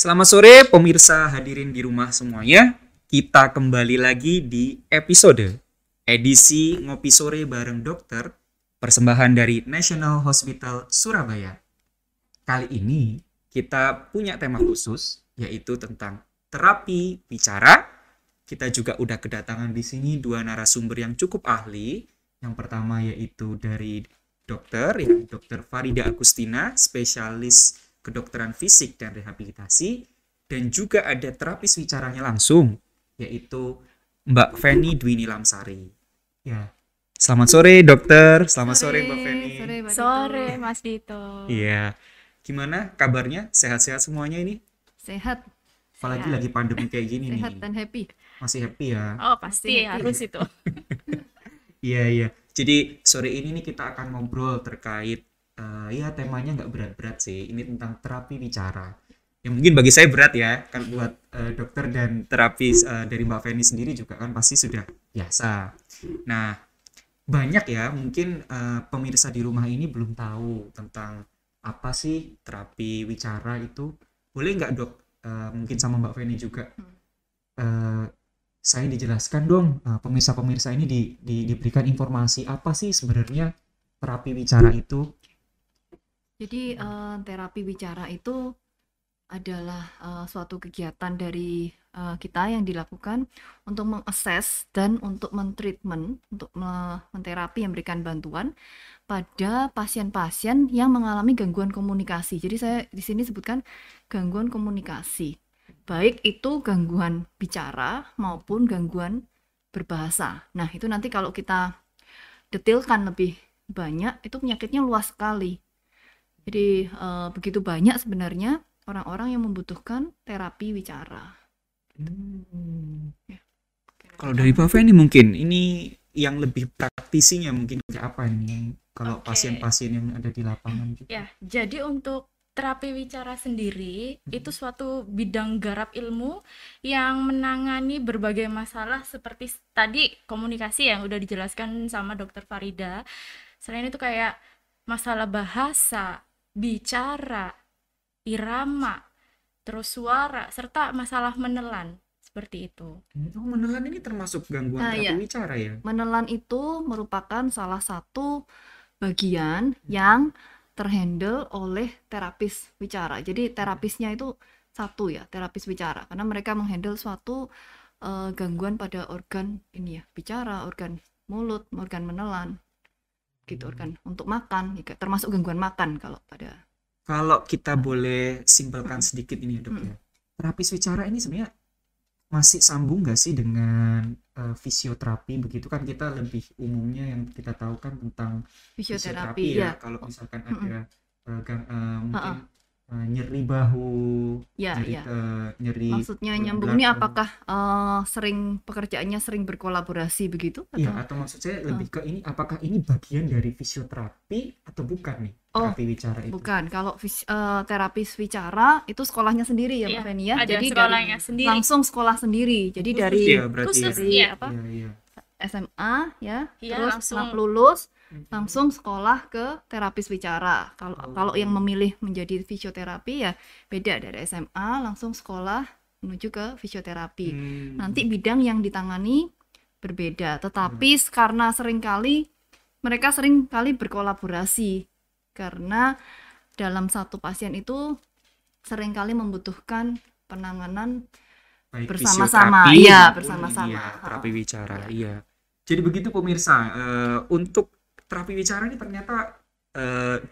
Selamat sore pemirsa hadirin di rumah semuanya. Kita kembali lagi di episode edisi Ngopi Sore bareng Dokter, persembahan dari National Hospital Surabaya. Kali ini kita punya tema khusus yaitu tentang terapi bicara. Kita juga udah kedatangan di sini dua narasumber yang cukup ahli. Yang pertama yaitu dari Dokter Farida Agustina, spesialis kedokteran fisik dan rehabilitasi, dan juga ada terapis bicaranya langsung yaitu Mbak Feni Dwini Lamsari. Ya. Selamat sore dokter, selamat sore Mbak Feni. Sore Mas Dito. Iya. Gimana kabarnya? Sehat-sehat semuanya ini? Sehat. Apalagi lagi pandemi kayak gini Sehat nih. dan happy. Masih happy ya? Oh pasti harus itu. Iya. Jadi sore ini nih kita akan ngobrol terkait ya temanya nggak berat-berat sih. Ini tentang terapi bicara. Yang mungkin bagi saya berat ya. Kan buat dokter dan terapis dari Mbak Feni sendiri juga kan pasti sudah biasa. Nah, banyak ya mungkin pemirsa di rumah ini belum tahu tentang apa sih terapi bicara itu. Boleh nggak dok? Mungkin sama Mbak Feni juga. Saya dijelaskan dong, pemirsa-pemirsa ini diberikan informasi apa sih sebenarnya terapi bicara itu? Jadi terapi bicara itu adalah suatu kegiatan dari kita yang dilakukan untuk mengakses dan untuk mentreatment, untuk menterapi, memberikan bantuan pada pasien-pasien yang mengalami gangguan komunikasi. Jadi saya di sini sebutkan gangguan komunikasi, baik itu gangguan bicara maupun gangguan berbahasa. Nah, itu nanti kalau kita detailkan lebih banyak, itu penyakitnya luas sekali. Jadi begitu banyak sebenarnya orang-orang yang membutuhkan terapi bicara. Ya. Kalau dari Mbak Feni mungkin ini yang lebih praktisinya mungkin kayak apa ini? Kalau pasien-pasien yang ada di lapangan juga. Ya, jadi untuk terapi bicara sendiri itu suatu bidang garap ilmu yang menangani berbagai masalah seperti tadi komunikasi yang udah dijelaskan sama Dokter Farida. Selain itu kayak masalah bahasa, bicara, irama, terus suara, serta masalah menelan seperti itu. Oh, menelan ini termasuk gangguan terapi bicara ya? Menelan itu merupakan salah satu bagian yang terhandle oleh terapis bicara. Jadi terapisnya itu satu ya, terapis bicara, karena mereka menghandle suatu gangguan pada organ ini ya, bicara, organ mulut, organ menelan, gitu, organ untuk makan, termasuk gangguan makan Kalau kita boleh simpelkan sedikit ini ya dok ya, terapis bicara ini sebenarnya masih sambung nggak sih dengan fisioterapi? Begitu kan kita lebih umumnya yang kita tahu kan tentang fisioterapi ya. Kalau misalkan ada mungkin nyeri bahu, nyeri maksudnya nyambung ini apakah pekerjaannya sering berkolaborasi begitu? Atau maksud saya lebih ke ini, apakah ini bagian dari fisioterapi atau bukan nih terapi bicara itu? Bukan, kalau terapis bicara itu sekolahnya sendiri ya Mbak Feni ya. Ada Jadi sekolahnya sendiri. Langsung sekolah sendiri. Jadi khusus dari ya, khusus ya? SMA ya, terus langsung lulus langsung sekolah ke terapis bicara. Kalau yang memilih menjadi fisioterapi ya beda, dari SMA langsung sekolah menuju ke fisioterapi. Nanti bidang yang ditangani berbeda, tetapi karena mereka seringkali berkolaborasi, karena dalam satu pasien itu seringkali membutuhkan penanganan baik bersama-sama. Iya, bersama-sama. Terapi bicara, iya. Jadi begitu pemirsa, untuk terapi bicara ini ternyata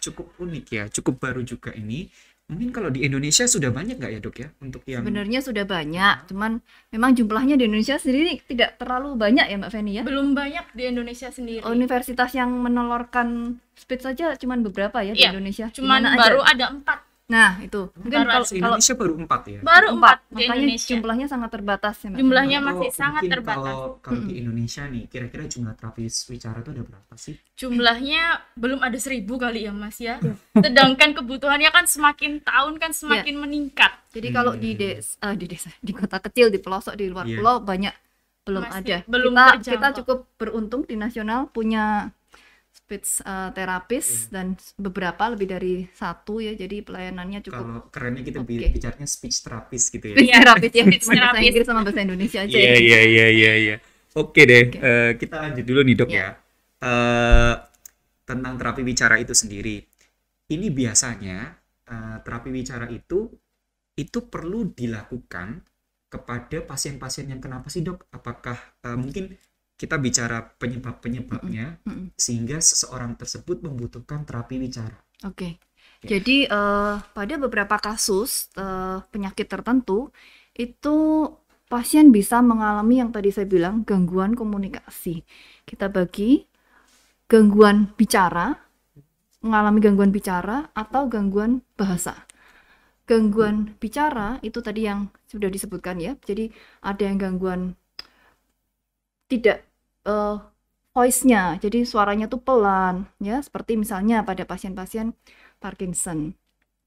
cukup unik ya, cukup baru juga ini. Mungkin kalau di Indonesia sudah banyak nggak ya dok ya untuk yang? Sebenarnya sudah banyak, cuman memang jumlahnya di Indonesia sendiri tidak terlalu banyak ya Mbak Feni ya. Belum banyak di Indonesia sendiri. Universitas yang menelorkan speed saja cuman beberapa ya di Indonesia. Cuman baru ada 4. Nah itu mungkin kalau Indonesia baru 4 ya. Baru 4 di makanya Indonesia. Jumlahnya sangat terbatas ya Mbak. Jumlahnya masih sangat terbatas. Kalau di Indonesia nih, kira-kira jumlah terapis bicara itu ada berapa sih? Jumlahnya belum ada 1.000 kali ya Mas ya. Sedangkan kebutuhannya kan semakin tahun kan semakin meningkat. Jadi kalau di desa, di kota kecil, di pelosok, di luar pulau banyak belum Masih ada. Belum Kita cukup beruntung di nasional punya speech terapis dan beberapa lebih dari satu ya. Jadi pelayanannya cukup Kalau kerennya kita oke. bicaranya speech therapist gitu ya. Speech terapis ya, Speech cuma bahasa therapist. Inggris sama bahasa Indonesia aja Iya, ya. iya. Oke deh, Oke. kita lanjut dulu nih dok Ya. ya. Tentang terapi bicara itu sendiri. Ini biasanya terapi bicara itu perlu dilakukan kepada pasien-pasien yang kenapa sih dok? Apakah mungkin kita bicara penyebab-penyebabnya Mm-mm. sehingga seseorang tersebut membutuhkan terapi bicara. Oke. Ya. Jadi pada beberapa kasus penyakit tertentu itu pasien bisa mengalami yang tadi saya bilang gangguan komunikasi. Kita bagi gangguan bicara, mengalami gangguan bicara atau gangguan bahasa. Gangguan bicara itu tadi yang sudah disebutkan ya. Jadi ada yang gangguan tidak voice-nya, jadi suaranya tuh pelan ya, seperti misalnya pada pasien-pasien Parkinson.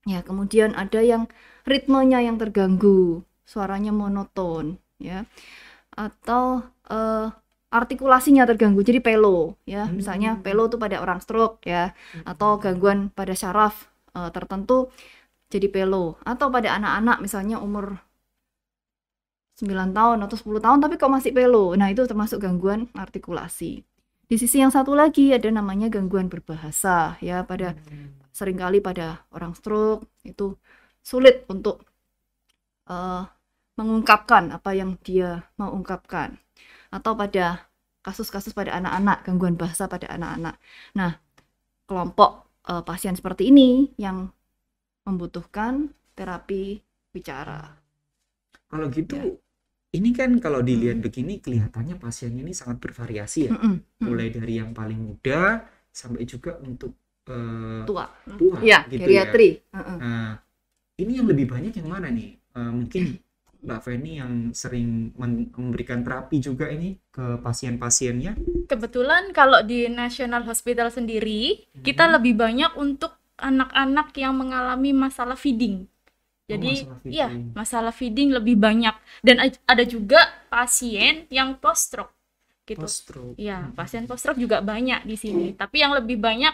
Ya, kemudian ada yang ritmenya yang terganggu, suaranya monoton ya. Atau artikulasinya terganggu, jadi pelo ya. Misalnya pelo tuh pada orang stroke ya, atau gangguan pada syaraf tertentu jadi pelo, atau pada anak-anak misalnya umur 9 tahun atau 10 tahun tapi kok masih pelo. Nah, itu termasuk gangguan artikulasi. Di sisi yang satu lagi ada namanya gangguan berbahasa ya, pada seringkali pada orang stroke itu sulit untuk mengungkapkan apa yang dia mau ungkapkan. Atau pada kasus-kasus pada anak-anak, gangguan bahasa pada anak-anak. Nah, kelompok pasien seperti ini yang membutuhkan terapi bicara. Kalau gitu, Ya. ini kan kalau dilihat begini kelihatannya pasiennya ini sangat bervariasi ya. Mulai dari yang paling muda sampai juga untuk Tua. tua Ya, gitu ya. geriatri. Nah, ini yang lebih banyak yang mana nih? Mungkin Mbak Feni yang sering memberikan terapi juga ini ke pasien-pasiennya. Kebetulan kalau di National Hospital sendiri, kita lebih banyak untuk anak-anak yang mengalami masalah feeding. Jadi, masalah iya, feeding. masalah feeding lebih banyak. Dan ada juga pasien yang post-stroke gitu. Post-stroke. Iya, pasien post-stroke juga banyak di sini. Tapi yang lebih banyak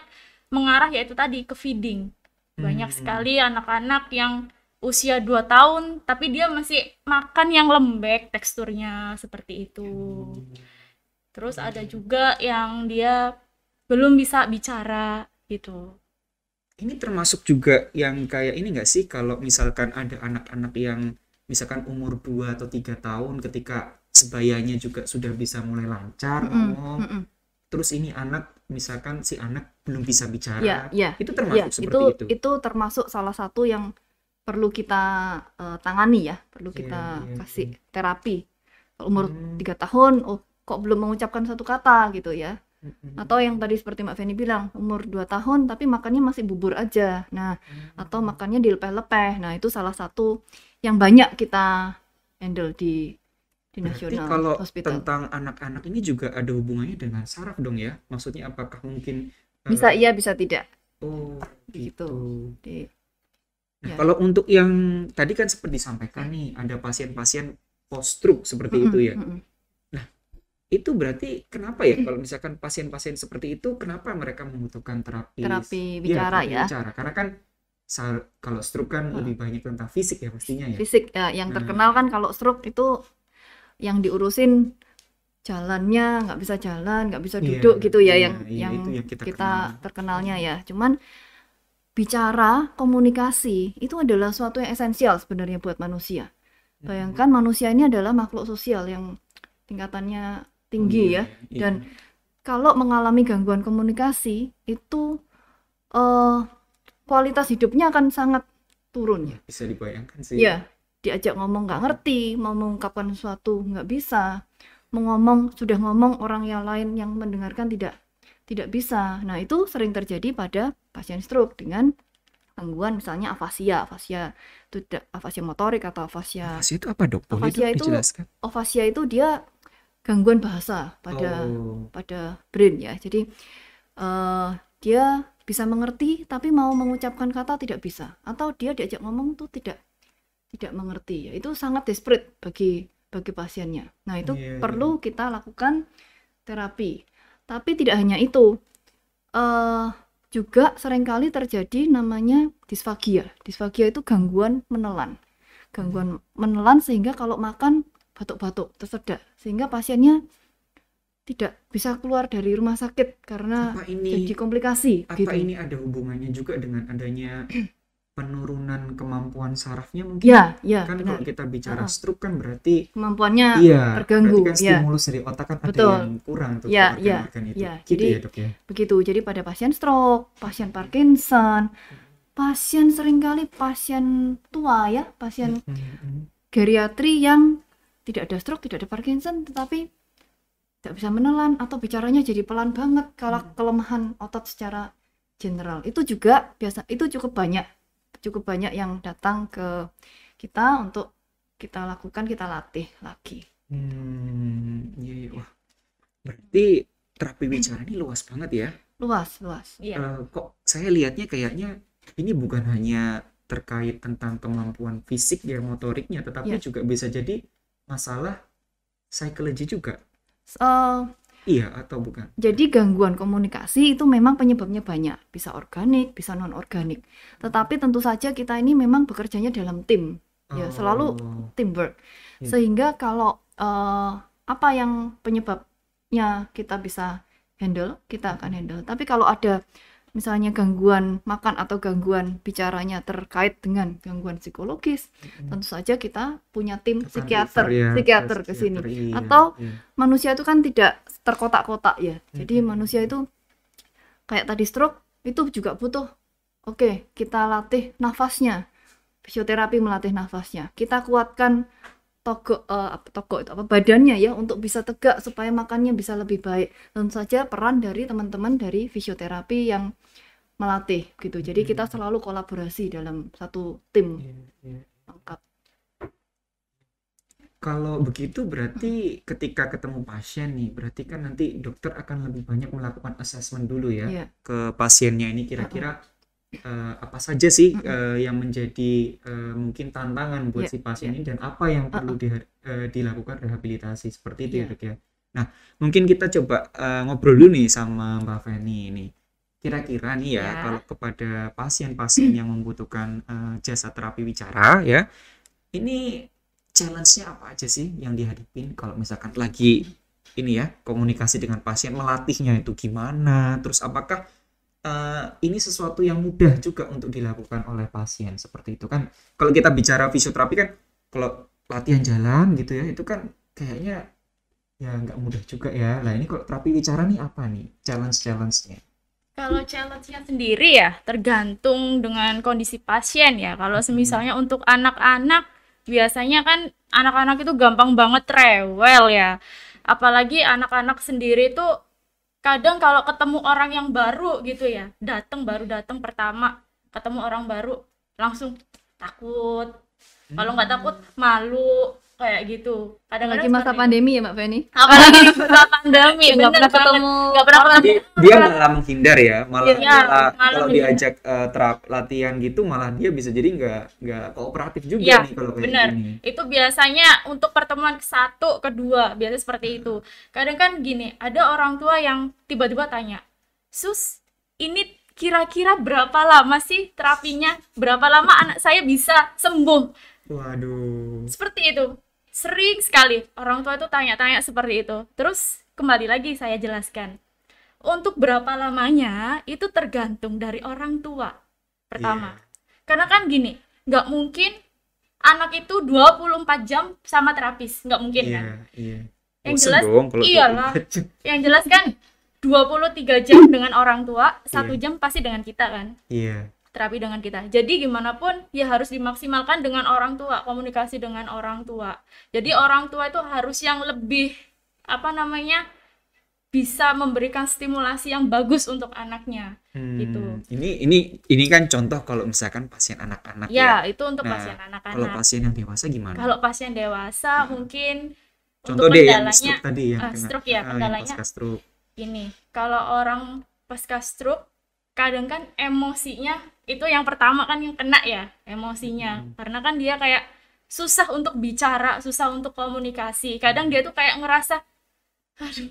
mengarah yaitu tadi ke feeding. Banyak sekali anak-anak yang usia 2 tahun, tapi dia masih makan yang lembek, teksturnya seperti itu. Terus ada juga yang dia belum bisa bicara gitu. Ini termasuk juga yang kayak ini nggak sih, kalau misalkan ada anak-anak yang misalkan umur 2 atau 3 tahun ketika sebayanya juga sudah bisa mulai lancar ngomong, terus ini anak misalkan si anak belum bisa bicara, itu termasuk seperti itu. Itu termasuk salah satu yang perlu kita tangani ya, perlu kita kasih terapi. Kalau umur 3 tahun, oh kok belum mengucapkan satu kata gitu ya. Atau yang tadi seperti Mbak Feni bilang, umur 2 tahun tapi makannya masih bubur aja. Nah, atau makannya dilepeh-lepeh. Nah, itu salah satu yang banyak kita handle di Berarti National kalau Hospital. tentang anak-anak ini juga ada hubungannya dengan saraf dong ya? Maksudnya apakah mungkin Bisa iya, bisa tidak. oh Gitu. gitu. Nah, Ya. kalau untuk yang tadi kan seperti disampaikan nih, ada pasien-pasien post-stroke seperti itu ya. Itu berarti kenapa ya kalau misalkan pasien-pasien seperti itu, kenapa mereka membutuhkan terapi bicara terapi ya. bicara? Karena kan kalau stroke kan lebih banyak tentang fisik ya pastinya ya. Fisik yang terkenal kan kalau stroke itu yang diurusin jalannya, nggak bisa jalan, nggak bisa duduk gitu ya, yang itu yang kita terkenalnya ya. Cuman bicara, komunikasi itu adalah suatu yang esensial sebenarnya buat manusia. Bayangkan manusia ini adalah makhluk sosial yang tingkatannya tinggi ya. Dan kalau mengalami gangguan komunikasi itu kualitas hidupnya akan sangat turun ya. Bisa dibayangkan sih. Ya, diajak ngomong nggak ngerti, mau mengungkapkan sesuatu nggak bisa, sudah ngomong orang yang lain yang mendengarkan tidak bisa. Nah, itu sering terjadi pada pasien stroke dengan gangguan misalnya afasia itu afasia motorik atau afasia. Afasia itu apa dok? Boleh Afasia dok dijelaskan? Afasia itu dia gangguan bahasa pada brain ya. Jadi dia bisa mengerti tapi mau mengucapkan kata tidak bisa, atau dia diajak ngomong tuh tidak mengerti ya. Itu sangat desperate bagi pasiennya. Nah, itu perlu kita lakukan terapi. Tapi tidak hanya itu, juga seringkali terjadi namanya disfagia. Disfagia itu gangguan menelan sehingga kalau makan batuk-batuk tersedak, sehingga pasiennya tidak bisa keluar dari rumah sakit karena Apa ini jadi komplikasi apa gitu. ini ada hubungannya juga dengan adanya penurunan kemampuan sarafnya mungkin? Ya, Kan kalau benar. kita bicara Heeh. stroke kan berarti Kemampuannya iya, terganggu, berarti kan ya. stimulus dari otak kan ada Betul. yang kurang tuh ke Ya, organ-organ itu. ya. Gitu Jadi ya, Dok ya. begitu. Jadi pada pasien stroke, pasien Parkinson, pasien seringkali pasien tua ya, pasien geriatri yang tidak ada stroke, tidak ada Parkinson, tetapi tidak bisa menelan atau bicaranya jadi pelan banget kalau kelemahan otot secara general. Itu juga itu cukup banyak yang datang ke kita untuk kita latih lagi. Iya, iya. Wah, berarti terapi bicara ini luas banget ya. Luas. Iya. Kok saya lihatnya kayaknya ini bukan hanya terkait tentang kemampuan fisik ya, motoriknya, tetapi Ya. juga bisa jadi masalah psikologi juga. Eh, Iya atau bukan? Jadi gangguan komunikasi itu memang penyebabnya banyak, bisa organik, bisa non organik. Tetapi tentu saja kita ini memang bekerjanya dalam tim, ya selalu Oh, teamwork. Ya. Sehingga kalau apa yang penyebabnya kita bisa handle, kita akan handle. Tapi kalau ada misalnya gangguan makan atau gangguan bicaranya terkait dengan gangguan psikologis, tentu saja kita punya tim akan refer ya psikiater ke ke sini. psikiater, iya, Atau iya. manusia itu kan tidak terkotak-kotak ya. Jadi manusia itu kayak tadi stroke itu juga butuh, oke, kita latih nafasnya. Fisioterapi melatih nafasnya. Kita kuatkan togok itu apa badannya ya untuk bisa tegak supaya makannya bisa lebih baik. Tentu saja peran dari teman-teman dari fisioterapi yang melatih gitu. Jadi kita selalu kolaborasi dalam satu tim Iya, iya. lengkap. Kalau begitu berarti ketika ketemu pasien nih, berarti kan nanti dokter akan lebih banyak melakukan assessment dulu ya Iya. ke pasiennya ini kira-kira apa saja sih yang menjadi mungkin tantangan buat Iya, si pasien ini dan apa yang perlu dilakukan rehabilitasi seperti itu ya Iya. Dok ya. Nah, mungkin kita coba ngobrol dulu nih sama Mbak Feni ini. Kira-kira nih ya, Ya. kalau kepada pasien-pasien yang membutuhkan jasa terapi bicara ya, ini challenge-nya apa aja sih yang dihadapin kalau misalkan lagi ini ya komunikasi dengan pasien, melatihnya itu gimana, terus apakah ini sesuatu yang mudah juga untuk dilakukan oleh pasien seperti itu kan. Kalau kita bicara fisioterapi kan kalau latihan jalan gitu ya itu kan kayaknya ya nggak mudah juga ya. Lah ini kalau terapi bicara nih apa nih challenge-nya? Kalau challenge-nya sendiri ya tergantung dengan kondisi pasien ya. Kalau misalnya untuk anak-anak, biasanya kan anak-anak itu gampang banget rewel ya. Apalagi anak-anak sendiri tuh kadang kalau ketemu orang yang baru gitu ya, baru datang pertama, ketemu orang baru langsung takut. Kalau nggak takut malu kayak gitu. Kadang-kadang Lagi masa seperti itu. pandemi ya Mbak Feni. Apalagi di masa pandemi, Nggak bener pernah banget. ketemu Nggak pernah orang. ketemu. Dia malah menghindar ya, malah Iya, malah kalau menghindar. diajak latihan gitu malah dia bisa jadi nggak kooperatif juga Iya, nih kalau kayak benar. gini. Itu biasanya untuk pertemuan ke-1, kedua, biasanya seperti itu. Kadang kan gini, ada orang tua yang tiba-tiba tanya, "Sus, ini kira-kira berapa lama sih terapinya? Berapa lama anak saya bisa sembuh?" Waduh. Seperti itu. Sering sekali orang tua itu tanya-tanya seperti itu. Terus kembali lagi saya jelaskan. Untuk berapa lamanya itu tergantung dari orang tua. Pertama. Karena kan gini, nggak mungkin anak itu 24 jam sama terapis, nggak mungkin kan. Iya. Yang Bosen jelas, dong kalau iyalah. 24 jam. Yang jelas kan 23 jam dengan orang tua, 1 jam pasti dengan kita kan. Iya. Terapi dengan kita. Jadi gimana pun ya harus dimaksimalkan dengan orang tua, komunikasi dengan orang tua. Jadi orang tua itu harus yang lebih bisa memberikan stimulasi yang bagus untuk anaknya gitu. Ini kan contoh kalau misalkan pasien anak-anak ya. Ya, itu untuk Nah, pasien kalau anak-anak. pasien yang dewasa gimana? Kalau pasien dewasa mungkin Contoh untuk deh yang kendalanya stroke tadi yang kena stroke ya, yang kendalanya pasca stroke. ini. Kalau orang pasca stroke kadang kan emosinya itu yang pertama kan yang kena ya, emosinya. Karena kan dia kayak susah untuk bicara, susah untuk komunikasi. Kadang dia tuh kayak ngerasa, aduh,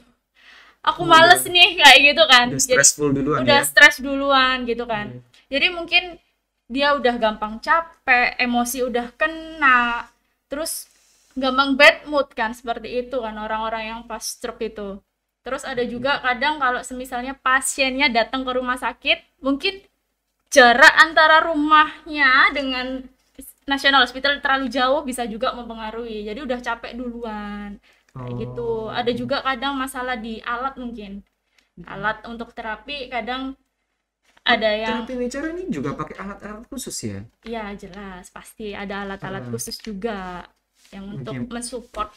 aku males nih kayak gitu kan. Udah Jadi stressful duluan udah ya. stres duluan gitu kan. Jadi mungkin dia udah gampang capek, emosi udah kena, terus gampang bad mood kan, seperti itu kan orang-orang yang pas stroke itu. Terus ada juga kadang kalau semisalnya pasiennya datang ke rumah sakit, mungkin jarak antara rumahnya dengan National Hospital terlalu jauh bisa juga mempengaruhi. Jadi udah capek duluan. Kayak gitu. Ada juga kadang masalah di alat mungkin. Alat untuk terapi kadang ada yang Terapi bicara ini juga pakai alat-alat khusus ya. ya jelas pasti ada alat-alat khusus juga yang untuk Oke. mensupport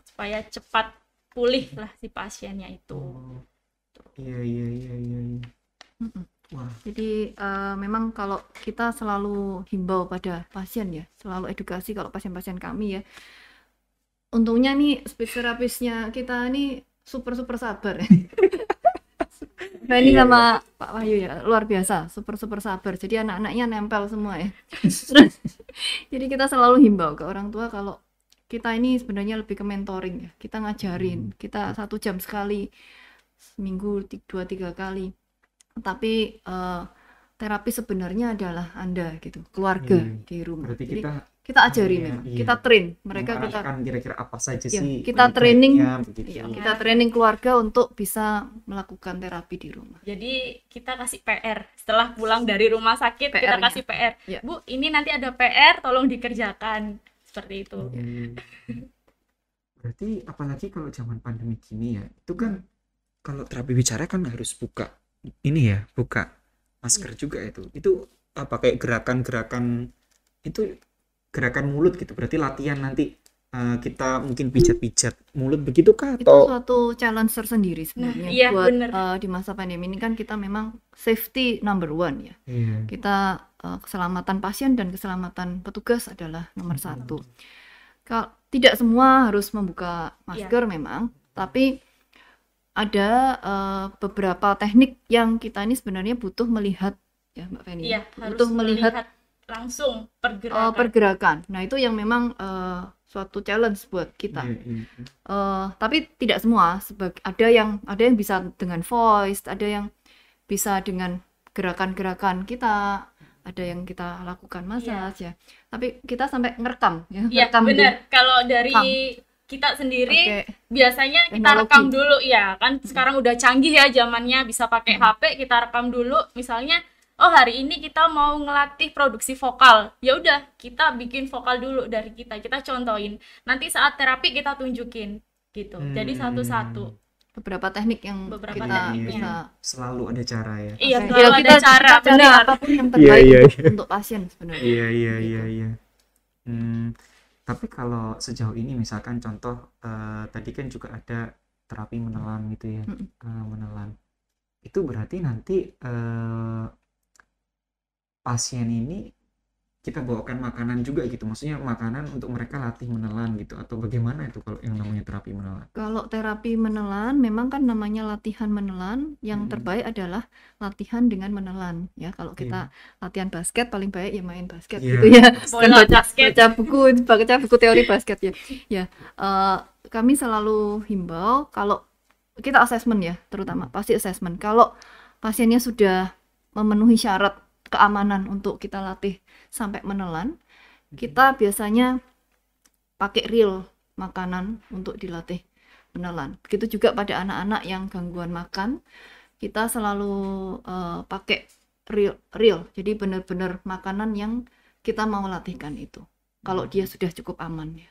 supaya cepat pulih lah si pasiennya itu. Iya iya iya iya. Mm-mm. Wah, Jadi memang kalau kita selalu himbau pada pasien ya, selalu edukasi kalau pasien-pasien kami ya. Untungnya nih speech therapist-nya kita ini super sabar ya. Nah ini Iya, sama Pak Wahyu ya, luar biasa, super sabar. Jadi anak-anaknya nempel semua ya. Terus, jadi kita selalu himbau ke orang tua kalau kita ini sebenarnya lebih ke mentoring ya. Kita ngajarin, kita 1 jam sekali, seminggu 2-3 kali. Tapi terapi sebenarnya adalah Anda gitu, keluarga Iya. di rumah. berarti Jadi kita kita ajari iya, memang, iya. kita train mereka, kita mengarahkan kira-kira apa saja ya, sih kita lebih training, baiknya, begitu. ya, kita training keluarga untuk bisa melakukan terapi di rumah. Jadi kita kasih PR setelah pulang dari rumah sakit, kita PR-nya. kasih PR. Ya. Bu, ini nanti ada PR, tolong dikerjakan. Seperti itu. Berarti apalagi kalau zaman pandemi gini ya, itu kan kalau terapi bicara kan harus buka ini ya, buka masker juga itu. Itu apa kayak gerakan-gerakan itu gerakan mulut gitu. Berarti latihan nanti kita mungkin pijat-pijat mulut begitu kah Itu atau suatu challenge tersendiri sebenarnya iya, buat bener. di masa pandemi ini kan kita memang safety number one ya. Iya. Kita keselamatan pasien dan keselamatan petugas adalah nomor satu. Tidak semua harus membuka masker memang, tapi ada beberapa teknik yang kita ini sebenarnya butuh melihat ya Mbak Feni. Iya, harus Butuh melihat langsung pergerakan. pergerakan. Nah itu yang memang suatu challenge buat kita. Iya, iya. Tapi tidak semua. Ada yang bisa dengan voice, ada yang bisa dengan gerakan-gerakan kita, ada yang kita lakukan massage ya. Tapi kita sampai ngerekam ya. Iya, Ngerekam di- benar. Kalau dari rekam. kita sendiri Pakai biasanya kita teknologi. rekam dulu ya kan sekarang udah canggih ya zamannya, bisa pakai HP, kita rekam dulu misalnya oh hari ini kita mau ngelatih produksi vokal, ya udah kita bikin vokal dulu dari kita contohin, nanti saat terapi kita tunjukin gitu. Jadi satu-satu. beberapa teknik yang Beberapa kita tekniknya. bisa Selalu ada cara ya. Iya, pakai. selalu ada cara, kita cari benar. apapun yang terbaik Iya, untuk pasien sebenarnya. Iya iya Gitu. iya iya. Tapi kalau sejauh ini misalkan contoh tadi kan juga ada terapi menelan gitu ya, menelan. Itu berarti nanti pasien ini kita bawakan makanan juga gitu, maksudnya makanan untuk mereka latih menelan gitu atau bagaimana itu kalau yang namanya terapi menelan? Kalau terapi menelan memang kan namanya latihan menelan, yang terbaik adalah latihan dengan menelan ya. Kalau kita latihan basket paling baik ya main basket Iya. gitu ya. Bola, Dan basket. baca buku teori basket ya. Ya, kami selalu himbau kalau kita assessment ya, terutama pasti assessment. Kalau pasiennya sudah memenuhi syarat keamanan untuk kita latih sampai menelan, kita biasanya pakai reel makanan untuk dilatih menelan. Begitu juga pada anak-anak yang gangguan makan, kita selalu pakai reel. Jadi benar-benar makanan yang kita mau latihkan itu. Kalau dia sudah cukup aman ya.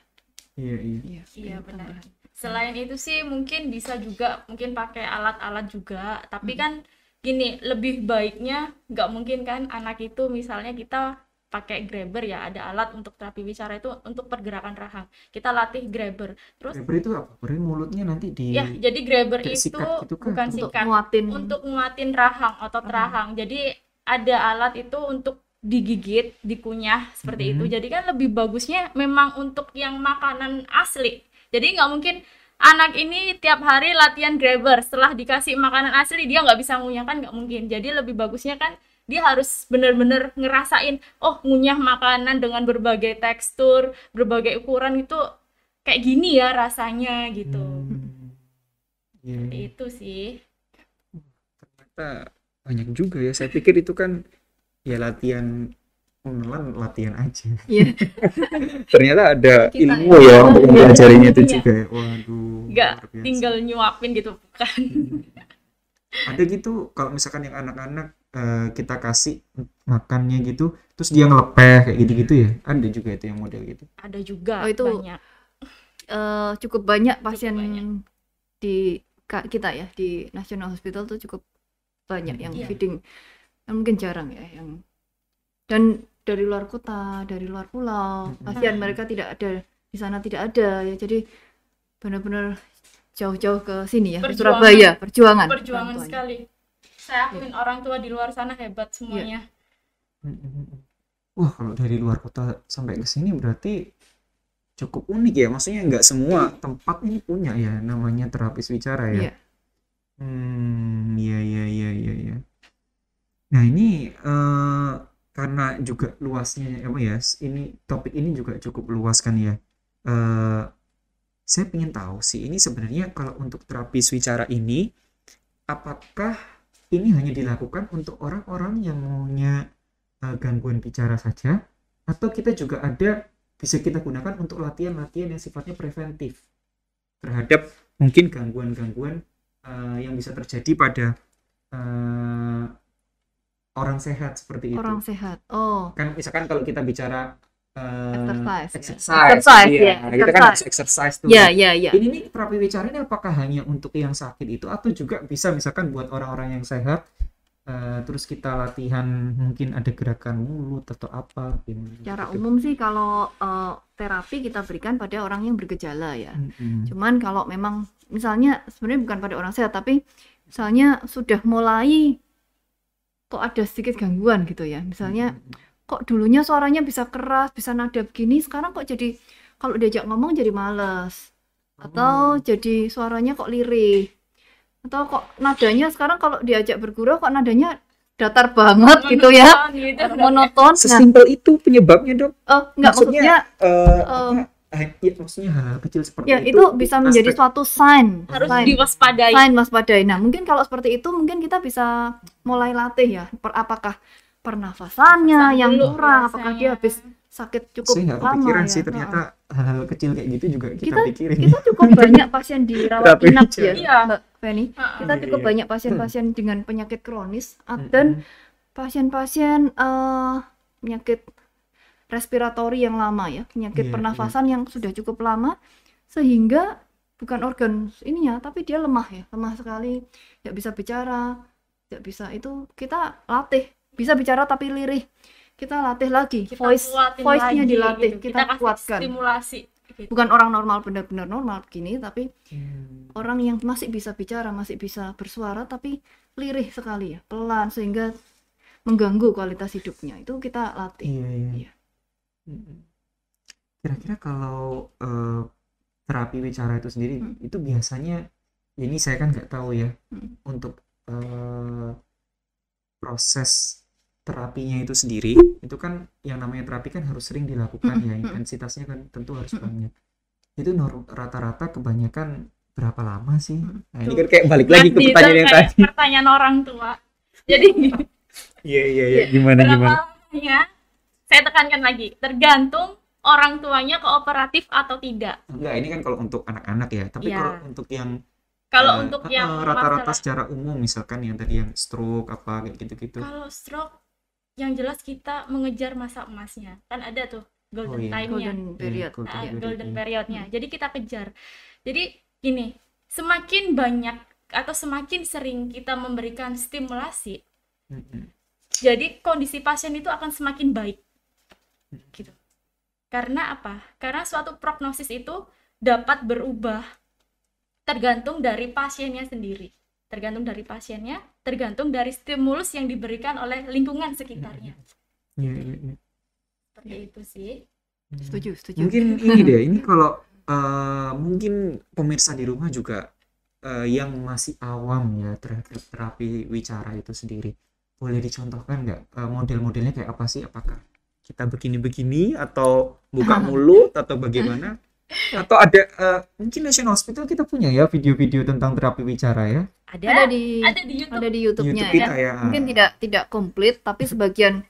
Iya iya. Iya, Iya, ini benar. tambahan. Selain itu sih mungkin bisa juga mungkin pakai alat-alat juga, tapi kan gini, lebih baiknya nggak mungkin kan anak itu misalnya kita pakai grabber ya, ada alat untuk terapi bicara itu untuk pergerakan rahang, kita latih grabber terus Grabber itu apa? Berarti mulutnya nanti di ya, jadi grabber kayak itu sikat gitu kan? bukan Untuk sikat, nguatin untuk nguatin rahang, otot rahang. Jadi ada alat itu untuk digigit, dikunyah seperti itu. Jadi kan lebih bagusnya memang untuk yang makanan asli. Jadi nggak mungkin anak ini tiap hari latihan grabber, setelah dikasih makanan asli dia nggak bisa ngunyah, kan nggak mungkin. Jadi lebih bagusnya kan dia harus benar-benar ngerasain, oh ngunyah makanan dengan berbagai tekstur, berbagai ukuran itu kayak gini ya rasanya gitu. Iya, iya. Itu sih. Ternyata banyak juga ya. Saya pikir itu kan ya latihan online, latihan aja. Iya. Ternyata ada Kita ilmu ya. ya untuk mempelajarinya itu Iya. juga ya. Waduh, Nggak luar biasa. tinggal nyuapin gitu, bukan. Ada gitu kalau misalkan yang anak-anak kita kasih makannya gitu, terus dia ngelepeh kayak gitu-gitu ya. Ada juga itu yang model gitu. Ada juga Oh, itu banyak. cukup banyak pasien banyak. di kita ya di National Hospital tuh cukup banyak yang Iya. feeding. Mungkin jarang ya yang, dan dari luar kota, dari luar pulau, pasien mereka tidak ada di sana, tidak ada ya. Jadi benar-benar jauh-jauh ke sini ya, ke Perjuangan. Surabaya, perjuangan orang Perjuangan tuanya. sekali. Saya akuin orang tua di luar sana hebat semuanya. Wah, kalau dari luar kota sampai ke sini berarti cukup unik ya. Maksudnya nggak semua tempat ini punya ya namanya terapis wicara ya. Iya. Iya, iya, iya, iya, iya. Nah, ini karena juga luasnya apa ya? Ini topik ini juga cukup luas kan ya. Saya ingin tahu sih ini sebenarnya kalau untuk terapis wicara ini apakah ini hanya dilakukan untuk orang-orang yang maunya gangguan bicara saja atau kita juga bisa kita gunakan untuk latihan-latihan yang sifatnya preventif terhadap mungkin gangguan-gangguan yang bisa terjadi pada orang sehat seperti itu. Orang sehat. Oh, Kan misalkan kalau kita bicara exercise iya, ya. kita kan harus exercise tuh. Ya, ya, ya. Ini nih terapi wicara ini apakah hanya untuk yang sakit itu atau juga bisa misalkan buat orang-orang yang sehat terus kita latihan mungkin ada gerakan mulut atau apa gimana Secara gitu. umum sih kalau terapi kita berikan pada orang yang bergejala ya. Mm-mm. Cuman kalau memang misalnya sebenarnya bukan pada orang sehat, tapi misalnya sudah mulai kok ada sedikit gangguan gitu ya. Misalnya kok dulunya suaranya bisa keras, bisa nada begini, sekarang kok jadi kalau diajak ngomong jadi males. Atau jadi suaranya kok lirih. Atau kok nadanya sekarang kalau diajak bergurau kok nadanya datar banget gitu ya. Monoton. Nah, Sesimpel itu penyebabnya, Dok. enggak maksudnya Ya, maksudnya hal kecil seperti ya itu bisa menjadi suatu sign, Harus sign, diwaspadai. sign waspadai. Nah, mungkin kalau seperti itu mungkin kita bisa mulai latih ya. Apakah pernafasannya yang dulu kurang, apakah dia biasanya. habis sakit cukup saya nggak lama kepikiran ya. sih ternyata hal-hal kecil kayak gitu juga kita pikirin. Kita cukup banyak pasien dirawat Terapi inap ya, bicara. Iya. Mbak Feni. Kita Iya, cukup iya. banyak pasien-pasien dengan penyakit kronis dan pasien-pasien penyakit respiratori yang lama ya, penyakit Iya, pernafasan yang sudah cukup lama sehingga bukan organ ininya tapi dia lemah ya, lemah sekali, tidak bisa bicara, tidak bisa, itu kita latih, bisa bicara tapi lirih. Kita latih lagi, Kita kuatin voice-nya lagi dilatih, gitu. kita kasih kuatkan. stimulasi gitu. Bukan orang normal benar-benar normal begini, tapi Hmm. orang yang masih bisa bicara, masih bisa bersuara tapi lirih sekali ya, pelan sehingga mengganggu kualitas hidupnya. Itu kita latih. Iya, iya. Iya. Kira-kira kalau terapi wicara itu sendiri itu biasanya ini saya kan nggak tahu ya untuk proses terapinya itu sendiri itu kan yang namanya terapi kan harus sering dilakukan ya, intensitasnya kan tentu harus banyak. Itu rata-rata kebanyakan berapa lama sih? Nah, ini kan kayak balik lagi ke Nanti itu pertanyaan yang kayak tadi. pertanyaan orang tua. Jadi Iya, iya, iya. Gimana? berapa lamanya? Saya tekankan lagi, tergantung orang tuanya kooperatif atau tidak. Enggak, ini kan kalau untuk anak-anak ya. Tapi Iya. kalau untuk yang Kalau untuk yang rata-rata masalah- secara umum misalkan yang tadi yang stroke apa kayak gitu-gitu. kalau stroke yang jelas kita mengejar masa emasnya. Kan ada tuh golden iya. time-nya. Golden period. Golden period-nya. Jadi kita kejar. Jadi gini, semakin banyak atau semakin sering kita memberikan stimulasi, jadi kondisi pasien itu akan semakin baik. Gitu. Karena apa? Karena suatu prognosis itu dapat berubah tergantung dari pasiennya sendiri. Tergantung dari pasiennya, tergantung dari stimulus yang diberikan oleh lingkungan sekitarnya. Iya, iya, iya. Seperti itu sih. Setuju. Mungkin ini deh, ini kalau mungkin pemirsa di rumah juga yang masih awam ya terhadap terapi wicara itu sendiri, boleh dicontohkan nggak model-modelnya kayak apa sih? Apakah kita begini-begini atau buka mulut atau bagaimana? Atau ada mungkin National Hospital kita punya ya video-video tentang terapi bicara ya. Ada di YouTube. ada di Di YouTube-nya YouTube ya. kita ya. Mungkin tidak komplit, tapi sebagian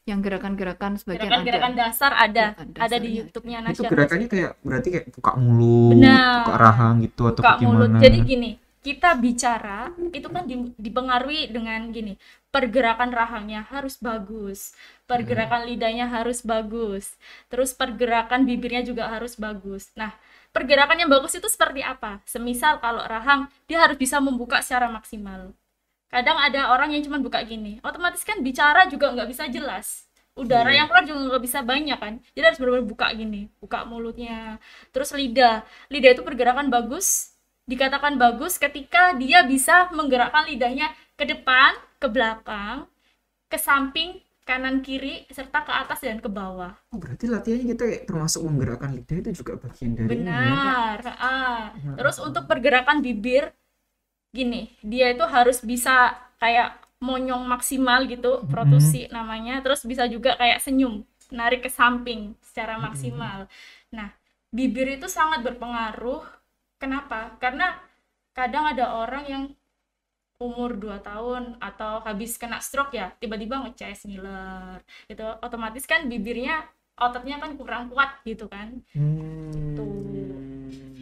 yang gerakan-gerakan sebagian Gerakan-gerakan ada. dasar ada Gerakan ada di dasarnya. YouTube-nya Itu Nasional. gerakannya kayak berarti kayak buka mulut, Benar. buka rahang gitu atau Buka mulut. bagaimana. Jadi gini, kita bicara itu kan dipengaruhi dengan gini, pergerakan rahangnya harus bagus, pergerakan lidahnya harus bagus, terus pergerakan bibirnya juga harus bagus. Nah, pergerakan yang bagus itu seperti apa? Semisal kalau rahang, dia harus bisa membuka secara maksimal. Kadang ada orang yang cuma buka gini, otomatis kan bicara juga nggak bisa jelas. Udara yang keluar juga nggak bisa banyak kan. Jadi harus benar-benar buka gini, buka mulutnya. Terus lidah itu pergerakan bagus, dikatakan bagus ketika dia bisa menggerakkan lidahnya ke depan, ke belakang, ke samping, kanan kiri, serta ke atas dan ke bawah. Oh, berarti latihannya kita kayak termasuk menggerakkan lidah itu juga bagian dari ini ya. Benar. Terus untuk pergerakan bibir gini, dia itu harus bisa kayak monyong maksimal gitu, protusi namanya. Terus bisa juga kayak senyum, narik ke samping secara maksimal. Nah, bibir itu sangat berpengaruh. Kenapa? Karena kadang ada orang yang umur 2 tahun atau habis kena stroke ya, tiba-tiba ngeces ngiler. Itu otomatis kan bibirnya ototnya kan kurang kuat gitu kan.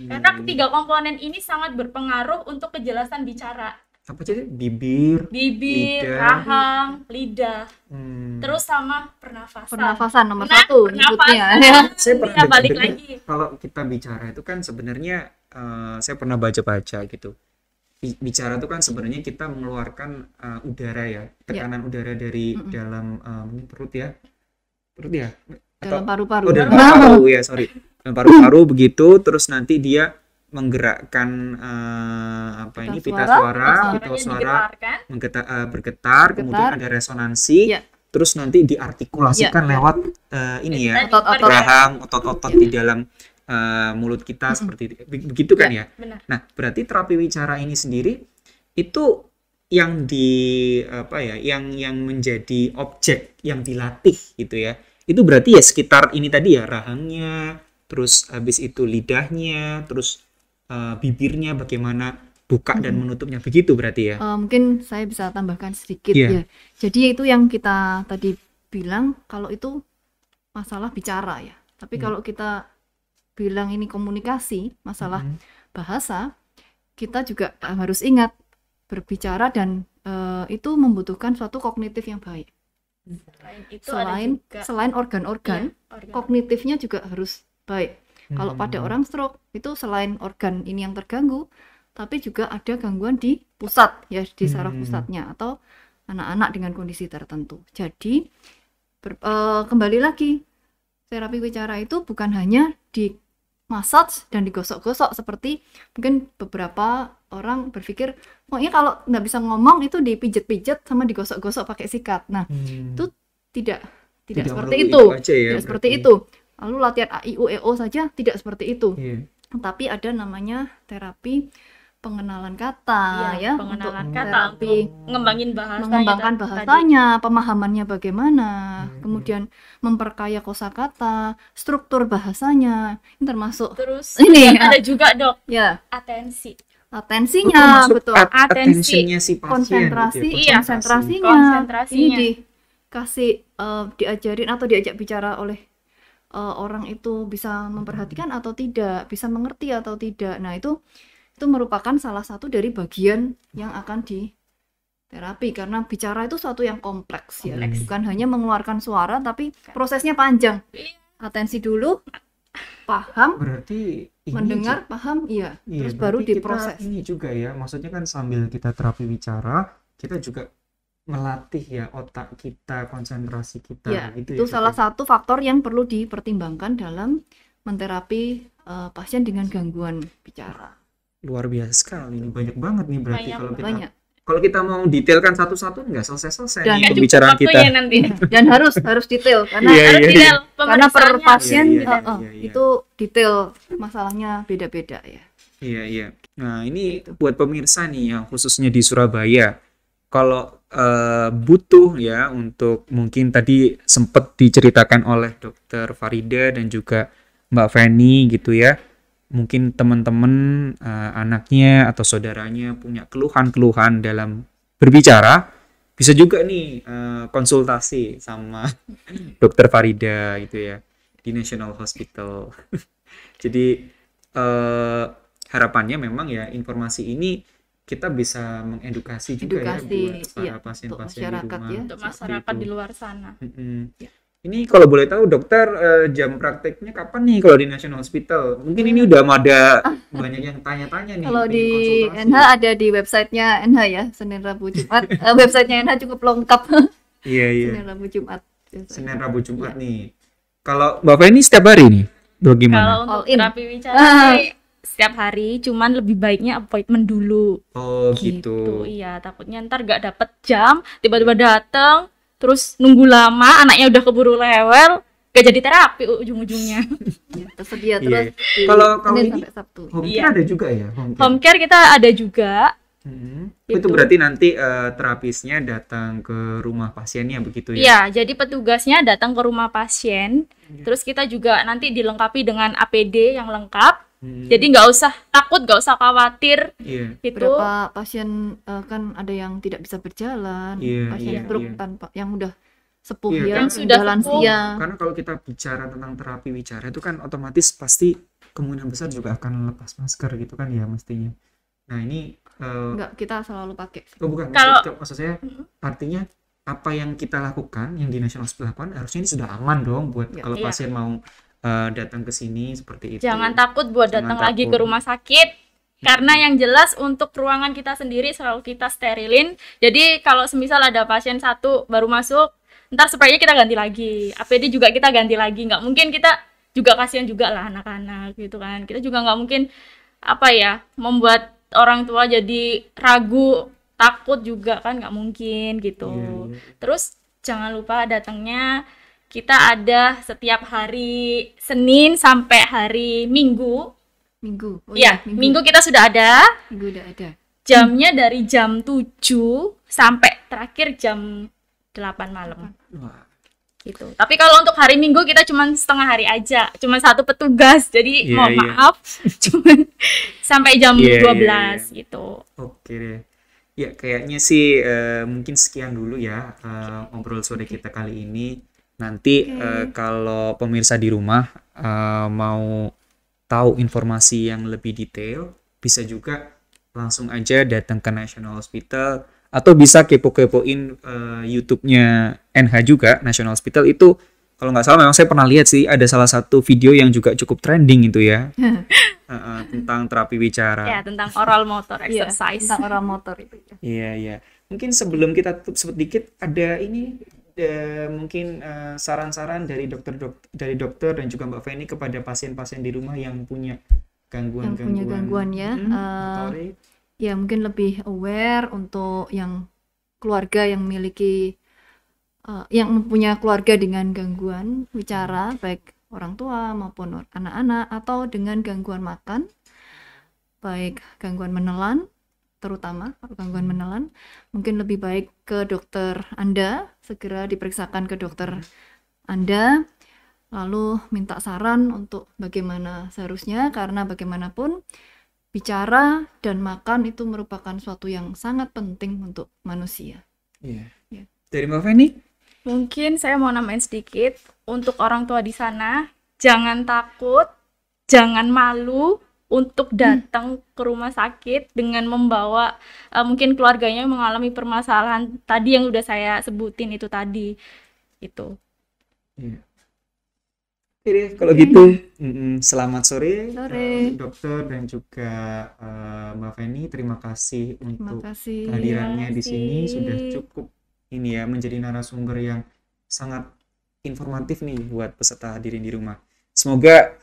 Karena ketiga komponen ini sangat berpengaruh untuk kejelasan bicara. Apa jadi bibir, Bibir, lidah. rahang, lidah, Hmm. terus sama pernafasan. Pernafasan nomor Nah, 1 nyebutnya ya. Saya Iya, pernah balik dengar lagi. kalau kita bicara itu kan sebenarnya saya pernah baca-baca gitu. Bicara itu kan sebenarnya kita mengeluarkan udara ya, tekanan udara dari dalam perut ya. Perut ya? Dalam paru-paru. Oh, dalam paru-paru ya, sorry. Dalam paru-paru begitu, terus nanti dia menggerakkan pita suara, Digetarkan. bergetar, kemudian ada resonansi, Ya. terus nanti diartikulasikan lewat ini ya, Otot-otot. rahang, otot-otot di dalam mulut kita seperti itu. Begitu kan ya? Benar. Nah, berarti terapi bicara ini sendiri itu yang yang menjadi objek yang dilatih gitu ya. Itu berarti ya sekitar ini tadi ya, rahangnya, terus habis itu lidahnya, terus bibirnya bagaimana buka dan menutupnya, begitu berarti ya. Mungkin saya bisa tambahkan sedikit Iya. ya. Jadi itu yang kita tadi bilang kalau itu masalah bicara ya. Tapi kalau kita bilang ini komunikasi, masalah bahasa, kita juga harus ingat berbicara dan itu membutuhkan suatu kognitif yang baik. Selain itu ada juga Selain organ-organ, organ. kognitifnya juga harus baik. Kalau pada orang stroke itu selain organ ini yang terganggu, tapi juga ada gangguan di pusat ya, di saraf pusatnya atau anak-anak dengan kondisi tertentu. Jadi kembali lagi, terapi bicara itu bukan hanya di massage dan digosok-gosok seperti mungkin beberapa orang berpikir, pokoknya kalau nggak bisa ngomong itu dipijet-pijet sama digosok-gosok pakai sikat. Nah, itu tidak seperti melulu itu. aja ya, Tidak seperti berarti. itu. Lalu latihan A, I, U, E, O saja tidak seperti itu. Iya. Tapi ada namanya terapi pengenalan kata Iya, ya, pengenalan untuk kata, terapi ngembangin bahasanya mengembangkan tadi. bahasanya, pemahamannya bagaimana, kemudian memperkaya kosakata, struktur bahasanya, ini termasuk Terus Ini, ada juga dok ya atensi. atensinya, Termasuk betul. attention-nya si pasien Konsentrasi, gitu ya, Iya, konsentrasinya. konsentrasinya. Ini dikasih diajarin atau diajak bicara oleh orang itu bisa memperhatikan atau tidak, bisa mengerti atau tidak. Nah, itu merupakan salah satu dari bagian yang akan di terapi, karena bicara itu suatu yang kompleks ya, bukan hanya mengeluarkan suara tapi prosesnya panjang. Atensi dulu, paham, Berarti ini mendengar, paham, iya, iya, terus baru berarti diproses. kita ini juga ya, maksudnya kan sambil kita terapi bicara, kita juga melatih ya otak kita, konsentrasi kita Ya, gitu itu ya. salah satu faktor yang perlu dipertimbangkan dalam menterapi pasien dengan gangguan bicara. Luar biasa sekali, ini banyak banget nih berarti Banyak, Banyak. kalau kita mau detailkan satu-satu nggak selesai-selesai Dan nih Nggak cukup pembicaraan kita. waktunya nanti. Dan harus detail karena Iya, Harus iya, detail karena per pemeriksaannya. pasien Iya, iya, iya. itu detail masalahnya beda-beda ya. Iya, iya. Nah, ini buat pemirsa nih yang khususnya di Surabaya. Kalau butuh ya untuk mungkin tadi sempat diceritakan oleh Dokter Farida dan juga Mbak Feni gitu ya. Mungkin teman-teman anaknya atau saudaranya punya keluhan-keluhan dalam berbicara, bisa juga nih konsultasi sama Dokter Farida gitu ya di National Hospital. Jadi harapannya memang ya informasi ini kita bisa mengedukasi juga ya Edukasi, buat para iya, untuk pasien-pasien di masyarakat rumah. ya. Untuk Seperti masyarakat itu. di luar sana. Ya. Ini kalau boleh tahu dokter, jam prakteknya kapan nih kalau di National Hospital? Mungkin ini udah ada banyak yang tanya-tanya nih, Kalau pengen di konsultasi. NH ada di websitenya NH ya, Senin Rabu Jumat. Websitenya NH cukup lengkap. Iya, iya. Senin Rabu Jumat. biasanya. Senin, Rabu, Jumat Iya. nih. Kalau Bapak ini setiap hari nih? Bagaimana? Kalau All untuk in. terapi wicara sih setiap hari, cuman lebih baiknya appointment dulu. Oh Gitu, gitu. iya. Takutnya ntar gak dapet jam, tiba-tiba dateng, terus nunggu lama, anaknya udah keburu lewel, gak jadi terapi ujung-ujungnya. Ya, tersedia Iya. terus di Kalau Senin ini sampai Sabtu. home Iya. care ada juga ya? Home care. Home care kita ada juga. Itu Itu. berarti nanti terapisnya datang ke rumah pasiennya begitu ya? Iya, jadi petugasnya datang ke rumah pasien, terus kita juga nanti dilengkapi dengan APD yang lengkap. Jadi nggak usah takut, nggak usah khawatir. Iya. Itu Berapa pasien kan ada yang tidak bisa berjalan, Iya, pasien iya, stroke iya. tanpa yang udah sepuh Iya, ya, kan Yang sudah udah sepuh. lansia. Karena kalau kita bicara tentang terapi wicara itu kan otomatis pasti kemungkinan besar juga akan lepas masker gitu kan ya mestinya. Nah ini Enggak, kita selalu pakai. bukan Kalau- maksud saya artinya apa yang kita lakukan yang di National Hospital lakukan harusnya ini sudah aman dong buat Iya. kalau Iya. pasien mau datang ke sini seperti itu. jangan takut buat Jangan datang lagi takut. ke rumah sakit. Karena yang jelas untuk ruangan kita sendiri selalu kita sterilin. Jadi kalau semisal ada pasien satu baru masuk, ntar spraynya kita ganti lagi. APD juga kita ganti lagi. Nggak mungkin kita juga kasihan juga lah anak-anak gitu kan. Kita juga nggak mungkin apa ya membuat orang tua jadi ragu, takut juga kan nggak mungkin gitu. Iya, iya. Terus jangan lupa datangnya kita ada setiap hari Senin sampai hari Minggu. Minggu. Oh Iya, iya, Minggu kita sudah ada. Minggu udah ada. Jamnya dari jam 7 sampai terakhir jam 8 malam Wah, gitu. Tapi kalau untuk hari Minggu kita cuma setengah hari aja, cuma satu petugas. Jadi Iya, mohon iya. maaf, cuma sampai jam Iya, iya, 12 gitu. oke deh. Ya kayaknya sih mungkin sekian dulu ya ngobrol sore kita kali ini. Nanti kalau pemirsa di rumah mau tahu informasi yang lebih detail, bisa juga langsung aja datang ke National Hospital atau bisa kepo-kepoin YouTube-nya NH juga, National Hospital itu kalau nggak salah memang saya pernah lihat sih ada salah satu video yang juga cukup trending itu ya tentang terapi wicara. Ya, tentang oral motor Iya, exercise. tentang orang motor itu ya. Iya, iya. Mungkin sebelum kita tutup sedikit ada ini mungkin saran-saran dari dokter dan juga Mbak Feni kepada pasien-pasien di rumah yang punya Yang punya gangguan gangguan ya. motorik. Ya mungkin lebih aware untuk yang keluarga yang memiliki yang mempunyai keluarga dengan gangguan bicara, baik orang tua maupun anak-anak, atau dengan gangguan makan, baik gangguan menelan, terutama kalau gangguan menelan, mungkin lebih baik ke dokter Anda, segera diperiksakan ke dokter Anda, lalu minta saran untuk bagaimana seharusnya, karena bagaimanapun bicara dan makan itu merupakan suatu yang sangat penting untuk manusia. Iya. Iya. Dari Mbak Feni? Mungkin saya mau nambahin sedikit untuk orang tua di sana, jangan takut, jangan malu untuk datang ke rumah sakit dengan membawa mungkin keluarganya yang mengalami permasalahan tadi yang udah saya sebutin itu tadi. Itu. Iya. Oke deh, kalau gitu selamat sore, Sore. dokter dan juga Mbak Feni. Terima kasih Terima untuk kasih. kehadirannya di sini kasih. sudah cukup ini ya menjadi narasumber yang sangat informatif nih buat peserta hadirin di rumah. Semoga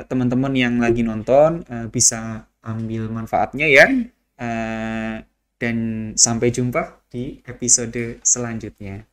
teman-teman yang lagi nonton bisa ambil manfaatnya ya. Dan sampai jumpa di episode selanjutnya.